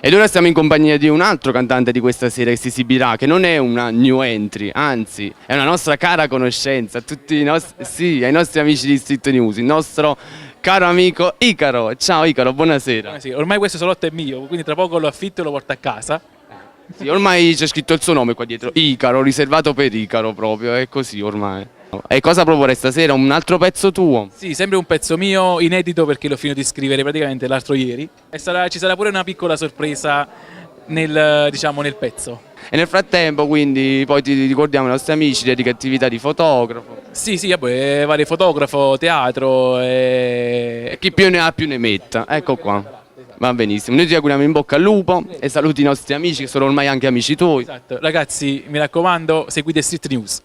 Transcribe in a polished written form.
Ed ora siamo in compagnia di un altro cantante di questa sera che si esibirà, che non è una new entry, anzi è una nostra cara conoscenza, a tutti sì, ai nostri amici di Street News, il nostro caro amico Icaro. Ciao Icaro, buonasera. Sì, ormai questo salotto è mio, quindi tra poco lo affitto e lo porto a casa. Sì, ormai c'è scritto il suo nome qua dietro, Icaro, riservato per Icaro proprio, è così ormai. E cosa proporrei stasera? Un altro pezzo tuo? Sì, sempre un pezzo mio inedito perché l'ho finito di scrivere praticamente l'altro ieri. E ci sarà pure una piccola sorpresa nel pezzo. E nel frattempo quindi poi ti ricordiamo i nostri amici, dedica attività di fotografo. Sì, vabbè, vari fotografo, teatro E chi più ne ha più ne metta, ecco qua. Va benissimo, noi ti auguriamo in bocca al lupo e saluti i nostri amici che sono ormai anche amici tuoi. Esatto, ragazzi, mi raccomando, seguite Street News.